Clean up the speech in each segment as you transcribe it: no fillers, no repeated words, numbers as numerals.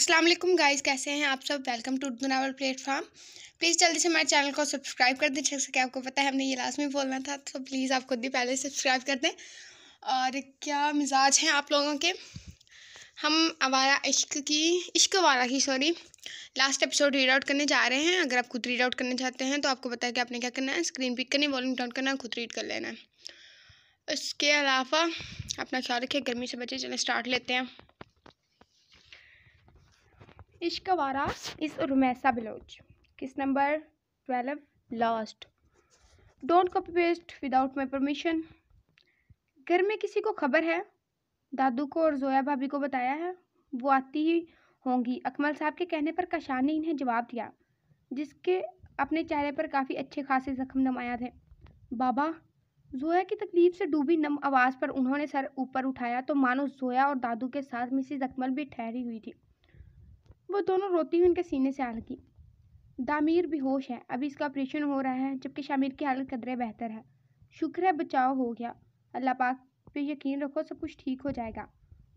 अस्सलाम वालेकुम गाइस, कैसे हैं आप सब। Welcome to Naval platform. Please जल्दी से हमारे चैनल को सब्सक्राइब कर दें। जैसे कि आपको पता है हमने ये लास्ट में बोलना था, तो प्लीज़ आप खुद ही पहले सब्सक्राइब कर दें। और क्या मिजाज हैं आप लोगों के। हम आवारा इश्क वाला की लास्ट एपिसोड रीड आउट करने जा रहे हैं। अगर आप खुद रीड आउट करना चाहते हैं तो आपको पता है कि आपने क्या करना है। स्क्रीन पिक करनी, वॉल्यूम डाउन करना, खुद रीड कर लेना है। इसके अलावा अपना ख्याल रखिए, गर्मी से बचे। चलें स्टार्ट लेते हैं। इश्क वारा इस रुमैसा बलोच, किस number 12, last. Don't copy paste without my permission. घर में किसी को खबर है? दादू को और जोया भाभी को बताया है, वो आती ही होंगी। अकमल साहब के कहने पर कशान ने इन्हें जवाब दिया, जिसके अपने चेहरे पर काफ़ी अच्छे खासे जख्म नुमाया थे। बाबा। जोया की तकलीफ से डूबी नम आवाज़ पर उन्होंने सर ऊपर उठाया तो मानो जोया और दादू के साथ मिसेज अकमल भी ठहरी हुई थी। वो दोनों रोती हुई उनके सीने से आ लगी। दामीर बेहोश है, अभी इसका ऑपरेशन हो रहा है, जबकि शामिर की हालत कदरे बेहतर है। शुक्र है बचाव हो गया। अल्लाह पाक पे यकीन रखो, सब कुछ ठीक हो जाएगा।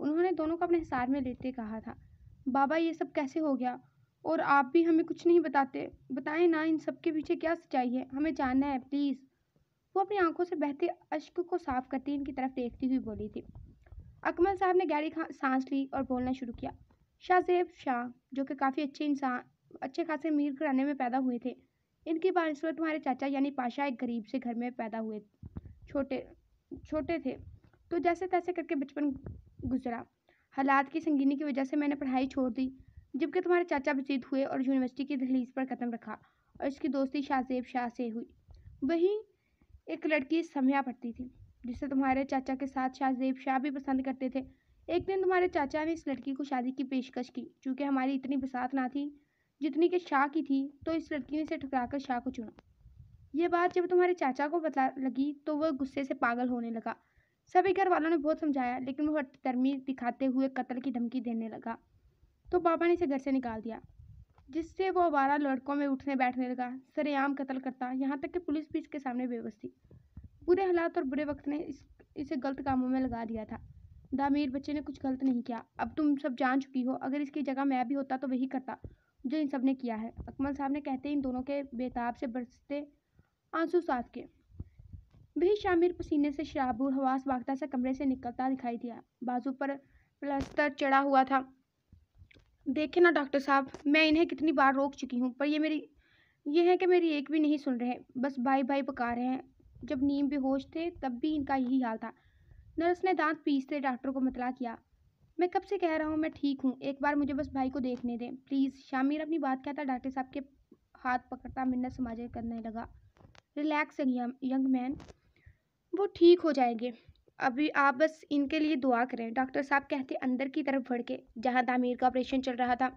उन्होंने दोनों को अपने हिसार में लेते कहा था। बाबा, ये सब कैसे हो गया? और आप भी हमें कुछ नहीं बताते। बताएं ना, इन सब के पीछे क्या सच्चाई है, हमें जानना है प्लीज़। वो अपनी आंखों से बहते अश्क को साफ करती इनकी तरफ देखती हुई बोली थी। अकमल साहब ने गहरी सांस ली और बोलना शुरू किया। शाहजेब शाह, जो कि काफ़ी अच्छे खासे अमीर घराने में पैदा हुए थे, इनकी बानस्बत तुम्हारे चाचा यानी पाशा एक गरीब से घर में पैदा हुए। छोटे थे तो जैसे तैसे करके बचपन गुजरा। हालात की संगीनी की वजह से मैंने पढ़ाई छोड़ दी, जबकि तुम्हारे चाचा बसीत हुए और यूनिवर्सिटी की दहलीज पर कदम रखा और इसकी दोस्ती शाहजेब शाह से हुई। वहीं एक लड़की समया पढ़ती थी, जिसे तुम्हारे चाचा के साथ शाहजेब शाह भी पसंद करते थे। एक दिन तुम्हारे चाचा ने इस लड़की को शादी की पेशकश की। चूँकि हमारी इतनी बसात ना थी जितनी कि शाह की थी, तो इस लड़की ने इसे ठुकराकर शाह को चुना। ये बात जब तुम्हारे चाचा को पता लगी तो वह गुस्से से पागल होने लगा। सभी घर वालों ने बहुत समझाया, लेकिन वह तरमीर दिखाते हुए कत्ल की धमकी देने लगा, तो पापा ने इसे घर से निकाल दिया, जिससे वो आवारा लड़कों में उठने बैठने लगा, सरेआम कत्ल करता। यहाँ तक कि पुलिस भी इसके सामने बेबस थी। बुरे हालात और बुरे वक्त ने इसे गलत कामों में लगा दिया था। दामीर बच्चे ने कुछ गलत नहीं किया, अब तुम सब जान चुकी हो। अगर इसकी जगह मैं भी होता तो वही करता जो इन सब ने किया है। अकमल साहब ने कहते इन दोनों के बेताब से बरसते आंसू साथ के। वही शामिर पसीने से शराबुर हवास भागता सा कमरे से निकलता दिखाई दिया। बाजू पर प्लास्टर चढ़ा हुआ था। देखे ना डॉक्टर साहब, मैं इन्हें कितनी बार रोक चुकी हूँ, पर ये है कि मेरी एक भी नहीं सुन रहे, बस भाई भाई पका रहे हैं। जब नीम बेहोश थे तब भी इनका यही हाल था। नर्स ने दांत पीसते डॉक्टर को मतला किया। मैं कब से कह रहा हूँ मैं ठीक हूँ, एक बार मुझे बस भाई को देखने दें प्लीज़। शामिर अपनी बात कहता डॉक्टर साहब के हाथ पकड़ता मिन्नत समाजे करने लगा। रिलैक्स यंग मैन, वो ठीक हो जाएंगे। अभी आप बस इनके लिए दुआ करें, डॉक्टर साहब कहते अंदर की तरफ बढ़ के, जहाँ दामीर का ऑपरेशन चल रहा था।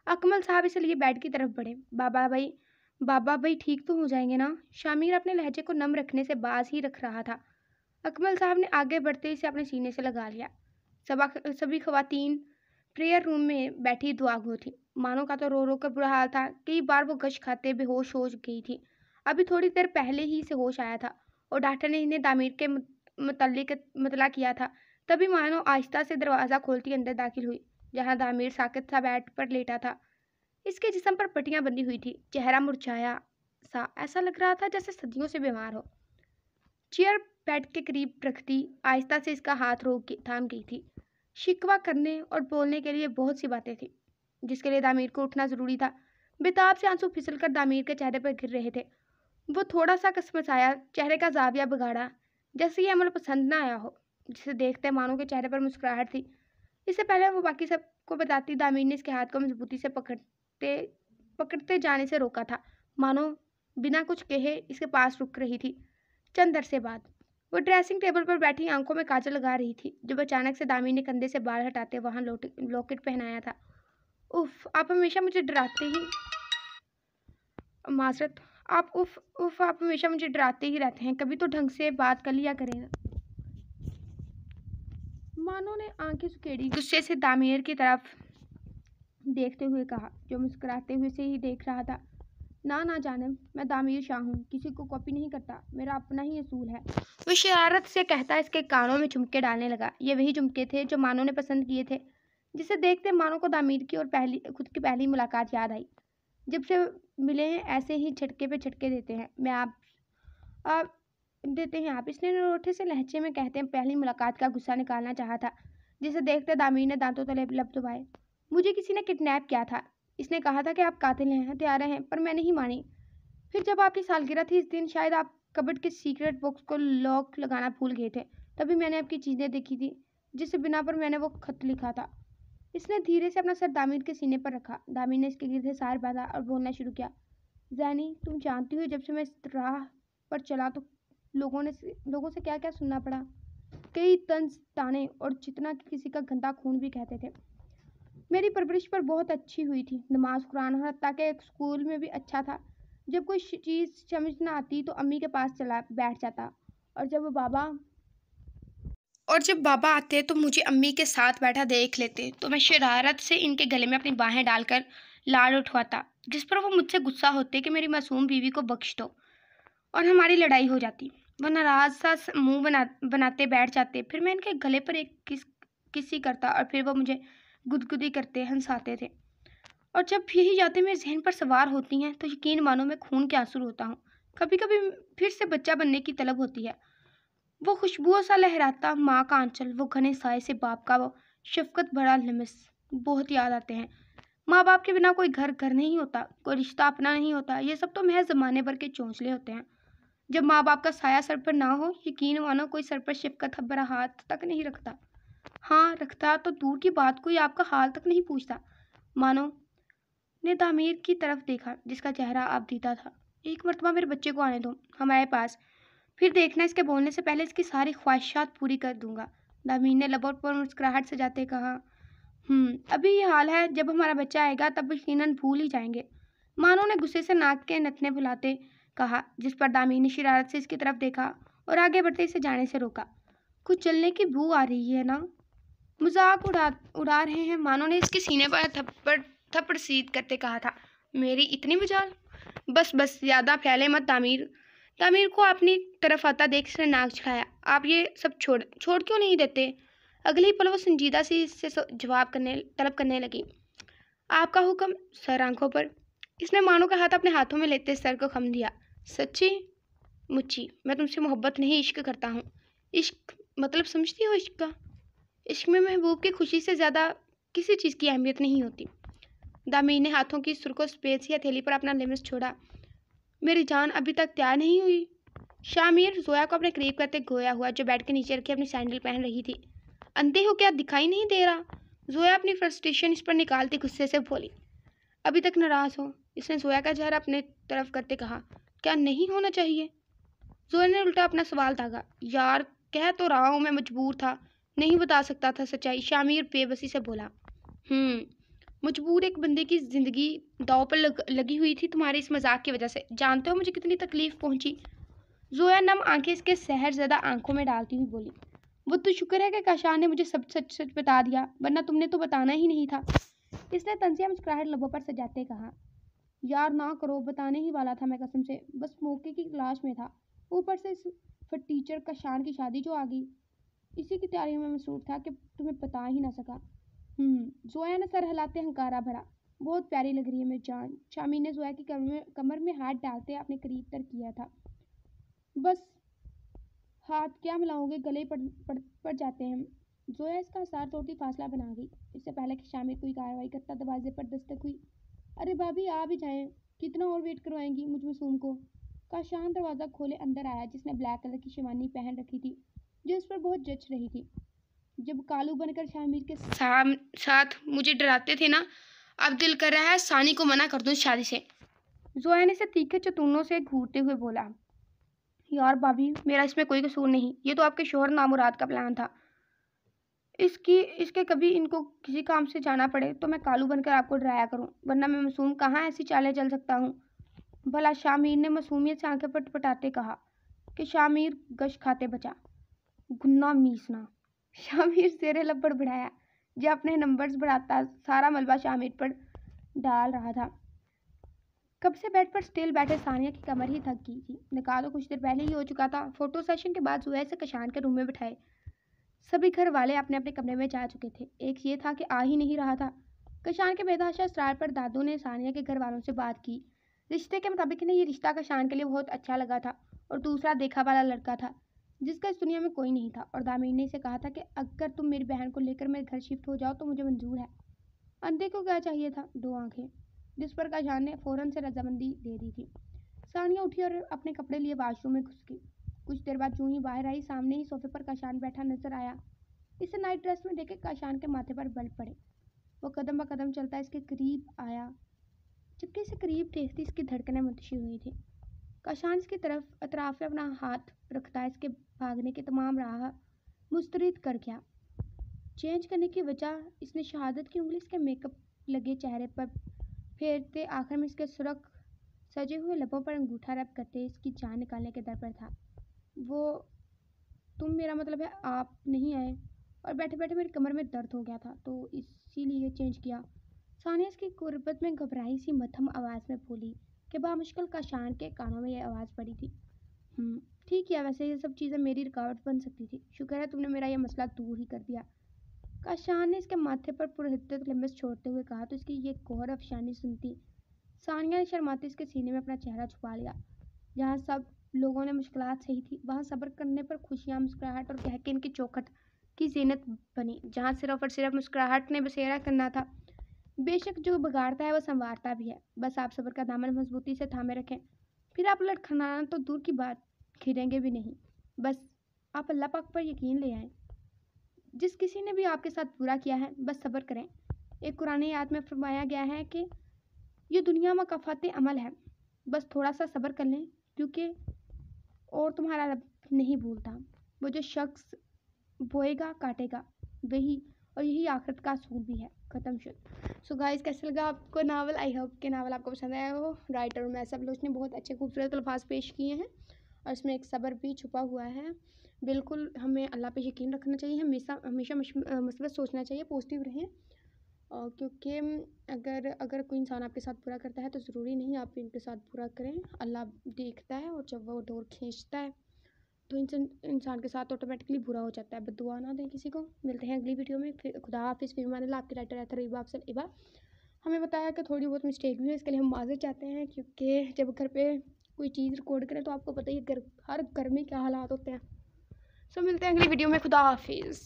अकमल साहब इसलिए बेड की तरफ बढ़े। बाबा भाई ठीक तो हो जाएंगे ना? शामिर अपने लहजे को नम रखने से बाज ही रख रहा था। अकमल साहब ने आगे बढ़ते इसे अपने सीने से लगा लिया। सभी खवातीन प्रेयर रूम में बैठी दुआगो थी। मानो का तो रो रो कर बुरा हाल था। कई बार वो गश खाते बेहोश हो गई थी। अभी थोड़ी देर पहले ही से होश आया था और डॉक्टर ने इन्हें दामीर के मतला किया था। तभी मानो आहिस्ता से दरवाज़ा खोलती अंदर दाखिल हुई, जहाँ दामीर साकित सा बेड पर लेटा था। इसके जिस्म पर पट्टियां बंधी हुई थी, चेहरा मुरझाया सा, ऐसा लग रहा था जैसे सदियों से बीमार हो। चेयर बेड के करीब रखती आहिस्ता से इसका हाथ थाम गई थी। शिकवा करने और बोलने के लिए बहुत सी बातें थी, जिसके लिए दामीर को उठना ज़रूरी था। बेताब से आंसू फिसलकर दामीर के चेहरे पर गिर रहे थे। वो थोड़ा सा कसमसाया, चेहरे का जाविया बिगाड़ा, जैसे ये अमल पसंद ना आया हो। जिसे देखते मानो के चेहरे पर मुस्कुराहट थी। इससे पहले वो बाकी सबको बताती, दामीर ने इसके हाथ को मजबूती से पकड़ते जाने से रोका था, मानो बिना कुछ कहे इसके पास रुक रही थी। चंद अरसे बाद वो ड्रेसिंग टेबल पर बैठी आंखों में काजल लगा रही थी, जब अचानक से दामी ने कंधे से बाल हटाते वहां लॉकेट पहनाया था। उफ, आप हमेशा मुझे डराते ही माजरत आप उफ आप हमेशा मुझे डराते ही रहते हैं, कभी तो ढंग से बात कर लिया करें। मानो ने आंखें सुकेड़ी गुस्से से दामीर की तरफ देखते हुए कहा, जो मुस्कुराते हुए से ही देख रहा था। ना जानब, मैं दामीर शाह हूँ, किसी को कॉपी नहीं करता, मेरा अपना ही असूल है। वो शरारत से कहता इसके कानों में झुमके डालने लगा। ये वही झुमके थे जो मानो ने पसंद किए थे, जिसे देखते मानो को दामिर की और खुद की पहली मुलाकात याद आई। जब से मिले हैं ऐसे ही झटके पे झटके देते हैं। आप देते हैं आप। इसने रोटे से लहजे में कहते हैं पहली मुलाकात का गुस्सा निकालना चाहा था। जिसे देखते दामिर ने दांतों तले लब दबाए। मुझे किसी ने किडनैप किया था। इसने कहा था कि आप कातिल हैं, हत्यारे हैं, पर मैं नहीं मानी। फिर जब आपकी सालगिरह थी इस दिन, शायद आप कबर्ड के सीक्रेट बॉक्स को लॉक लगाना भूल गए थे। तभी मैंने आपकी चीज़ें देखी थी, जिससे बिना पर मैंने वो खत लिखा था। इसने धीरे से अपना सर दामिर के सीने पर रखा। दामिर ने इसके गिरते सार बांधा और बोलना शुरू किया। जैनी, तुम जानती हो जब से मैं इस राह पर चला तो लोगों से क्या क्या सुनना पड़ा। कई तंज ताने और जितना कि किसी का गंदा खून भी कहते थे। मेरी परवरिश पर बहुत अच्छी हुई थी। नमाज कुरान और हत्ता के स्कूल में भी अच्छा था। जब कोई चीज़ समझ ना आती तो अम्मी के पास चला बैठ जाता। और जब बाबा आते तो मुझे अम्मी के साथ बैठा देख लेते तो मैं शरारत से इनके गले में अपनी बाहें डालकर लाड़ उठवाता, जिस पर वो मुझसे गुस्सा होते कि मेरी मासूम बीवी को बख्श दो, और हमारी लड़ाई हो जाती। वो नाराज सा मुंह बनाते बैठ जाते। फिर मैं इनके गले पर एक किसी करता और फिर वो मुझे गुदगुदी करते हंसाते थे। और जब यही यादें मेरे जहन पर सवार होती हैं तो यकीन मानो मैं खून के आंसू रोता हूँ। कभी कभी फिर से बच्चा बनने की तलब होती है। वो खुशबुओं सा लहराता माँ का आंचल, वो घने साए से बाप का वो शफकत भरा लिमिस बहुत याद आते हैं। माँ बाप के बिना कोई घर नहीं होता, कोई रिश्ता अपना नहीं होता। ये सब तो महज ज़माने भर के चौंचले होते हैं। जब माँ बाप का साया सर पर ना हो, यकीन मानो कोई सर पर शफकत भरा हाथ तक नहीं रखता। हाँ, रखता तो दूर की बात, कोई आपका हाल तक नहीं पूछता। मानो ने दामिर की तरफ देखा, जिसका चेहरा अब दीदा था। एक मरतबा मेरे बच्चे को आने दो हमारे पास, फिर देखना इसके बोलने से पहले इसकी सारी ख्वाहिशात पूरी कर दूंगा। दामिर ने लबों पर मुस्कुराहट सजाते कहा। अभी ये हाल है, जब हमारा बच्चा आएगा तब यकीनन भूल ही जाएंगे। मानो ने गुस्से से नाक के नथने फुलाते कहा, जिस पर दामिर ने शरारत से इसकी तरफ देखा और आगे बढ़ते इसे जाने से रोका। कुछ जलने की बू आ रही है ना? मजाक उड़ा रहे हैं? मानो ने इसके सीने पर थप्पड़ सीध करते कहा था। मेरी इतनी मजाल? बस ज़्यादा फैले मत दामिर। दामिर को अपनी तरफ आता देख इसने नाक झुकाया। आप ये सब छोड़ क्यों नहीं देते? अगली पल वो संजीदा सी इससे तलब करने लगी। आपका हुक्म? सर आंखों पर। इसने मानो का हाथ अपने हाथों में लेते सर को खम दिया। सच्ची मुच्ची मैं तुमसे मोहब्बत नहीं इश्क करता हूँ। इश्क मतलब समझती हो इश्क का? इश्क में महबूब की खुशी से ज़्यादा किसी चीज़ की अहमियत नहीं होती। दामिर ने हाथों की सुर्खों सफेद सी हथेली पर अपना लिमिस छोड़ा। मेरी जान अभी तक तैयार नहीं हुई। शामिर जोया को अपने करीब करते गोया हुआ, जो बेड के नीचे रखे अपनी सैंडल पहन रही थी। अंधे हो क्या, दिखाई नहीं दे रहा? जोया अपनी फ्रस्ट्रेशन इस पर निकालती गुस्से से बोली। अभी तक नाराज हो? इसने जोया का चेहरा अपने तरफ करते कहा। क्या नहीं होना चाहिए? जोया ने उल्टा अपना सवाल दागा। यार कह तो रहा हूँ, मैं मजबूर था, नहीं बता सकता था सच्चाई। शामिर बेबसी से बोला। मजबूर? एक बंदे की जिंदगी दाव पर लगी हुई थी तुम्हारे इस मजाक की वजह से। जानते हो मुझे कितनी तकलीफ पहुंची? जोया नम आंखें इसके सहर ज़्यादा आंखों में डालती हुई बोली। वो तो शुक्र है कि काशान ने मुझे सब सच सच बता दिया, वरना तुमने तो बताना ही नहीं था। इसने तंजिया मुस्कुराहट लबों पर सजाते कहा। यार ना करो, बताने ही वाला था मैं, कसम से बस मौके की तलाश में था। ऊपर से इस टीचर काशान की शादी जो आ गई, इसी की तैयारी में मसरूफ था कि तुम्हें बता ही ना सका। जोया ने सर हिलाते हंकारा भरा। बहुत प्यारी लग रही है मेरी जान। शामिर ने जोया की कमर में हाथ डालते अपने करीब तर किया था। बस हाथ क्या मिलाओगे, गले पड़ जाते हैं। जोया इसका आसार तोड़ती फासला बना गई। इससे पहले कि शामिर कोई कार्रवाई करता दरवाजे पर दस्तक हुई। अरे भाभी आ भी जाएं, कितना और वेट करवाएंगी मुझ मासूम को? काशान दरवाज़ा खोले अंदर आया, जिसने ब्लैक कलर की शेरवानी पहन रखी थी, जो इस पर बहुत जच रही थी। जब कालू बनकर शामिर के साथ मुझे डराते थे ना, अब दिल कर रहा है सानी को मना कर दूं इस शादी से। जोया ने से तीखे चतुनों से घूरते हुए बोला। यार भाभी, मेरा इसमें कोई कसूर नहीं, ये तो आपके शोहर नामुराद का प्लान था। इसके कभी इनको किसी काम से जाना पड़े तो मैं कालू बनकर आपको डराया करूं, वरना मैं मासूम कहाँ ऐसी चालें चल सकता हूँ? भला? शामिर ने मासूमियत से आंखें पटपटाते कहा। कि शामिर गश खाते बचा। गुन्ना मीसना। शामिर जेरे लब बढ़ाया, जो अपने नंबर्स बढ़ाता सारा मलबा शामिर पर डाल रहा था। कब से बेड पर स्टिल बैठे सानिया की कमर ही थक गई थी। निकाह तो कुछ देर पहले ही हो चुका था। फोटो सेशन के बाद जुहै से कशान के रूम में बिठाए। सभी घर वाले अपने अपने कमरे में जा चुके थे। एक ये था कि आ ही नहीं रहा था। कशान के बेतहाशा इसरार पर दादू ने सानिया के घर वालों से बात की। रिश्ते के मुताबिक इन्हें ये रिश्ता कशान के लिए बहुत अच्छा लगा था और दूसरा देखा वाला लड़का था जिसका इस दुनिया में कोई नहीं था। और दामिनी ने इसे कहा था कि अगर तुम मेरी बहन को लेकर मेरे घर शिफ्ट हो जाओ तो मुझे मंजूर है। अंधे को क्या चाहिए था? 2 आंखें, जिस पर कशान ने फौरन से रजामंदी दे दी थी। सानिया उठी और अपने कपड़े लिए वाशरूम में घुस गई। कुछ देर बाद यूं ही बाहर आई, सामने ही सोफे पर कशान बैठा नजर आया। इसे नाइट ड्रेस में देखे कशान के माथे पर बल पड़े। वो कदम ब कदम चलता इसके करीब आया। जबकि इसे करीब देखती इसकी धड़कनें मुंतशिर हुई थी। कशान इसकी तरफ अतराफ में अपना हाथ रखता इसके भागने की तमाम राह मुस्तरद कर गया। चेंज करने की वजह इसने शहादत की उंगली इसके मेकअप लगे चेहरे पर फेरते आखिर में इसके सुरख सजे हुए लबों पर अंगूठा रब करते इसकी जान निकालने के दर पर था। वो तुम, मेरा मतलब है आप नहीं आए, और बैठे बैठे मेरी कमर में दर्द हो गया था तो इसीलिए चेंज किया। सानिया इसकी गुर्बत में घबराई सी मध्यम आवाज़ में बोली कि बामुश्किल कशान के कानों में यह आवाज़ पड़ी थी। ठीक है, वैसे ये सब चीज़ें मेरी रुकावट बन सकती थी। शुक्र है तुमने मेरा यह मसला दूर ही कर दिया। कशान ने इसके माथे पर पुरहिद्दत लिम्बस छोड़ते हुए कहा तो इसकी ये गौर अफशानी सुनती सानिया ने शर्माते इसके सीने में अपना चेहरा छुपा लिया। जहाँ सब लोगों ने मुश्किलात सही थी वहाँ सब्र करने पर खुशियाँ, मुस्कुराहट और गहकिन की चौखट की जीनत बनी। जहाँ सिर्फ और सिर्फ मुस्कुराहट ने बसेरा करना था। बेशक जो बिगाड़ता है वो संवारता भी है। बस आप सब्र का दामन मजबूती से थामे रखें, फिर आप लड़खड़ाना तो दूर की बात, खिरेंगे भी नहीं। बस आप अल्लाह पाक पर यकीन ले आएँ। जिस किसी ने भी आपके साथ बुरा किया है बस सब्र करें। एक कुरान आयत में फरमाया गया है कि ये दुनिया मकाफात अमल है, बस थोड़ा सा सब्र कर लें क्योंकि और तुम्हारा रब नहीं भूलता। वो जो शख्स बोएगा काटेगा वही, और यही आखिरत का असूल भी है। ख़त्म शुरू। सो गाइस, कैसा लगा आपको नावल? आई होप कि नावल आपको पसंद आया हो। राइटर उमैसा बलोच ने बहुत अच्छे खूबसूरत अल्फाज पेश किए हैं और इसमें एक सब्र भी छुपा हुआ है। बिल्कुल हमें अल्लाह पे यकीन रखना चाहिए, हमेशा हमेशा मस्बत सोचना चाहिए, पॉजिटिव रहें। क्योंकि अगर कोई इंसान आपके साथ बुरा करता है तो ज़रूरी नहीं आप इनके साथ बुरा करें। अल्लाह देखता है और जब वो डोर खींचता है तो इंसान के साथ ऑटोमेटिकली बुरा हो जाता है। बद्दुआ ना दें किसी को। मिलते हैं अगली वीडियो में। फिर खुदा हाफिज़। फिर मान आपके राइटर रहता रही अफसल इबा। हमें बताया कि थोड़ी बहुत मिस्टेक भी है, इसके लिए हम माज़रत चाहते हैं क्योंकि जब घर पे कोई चीज़ रिकॉर्ड करें तो आपको पता ही है हर घर में क्या हालात होते हैं। सो मिलते हैं अगली वीडियो में। खुदा हाफिज़।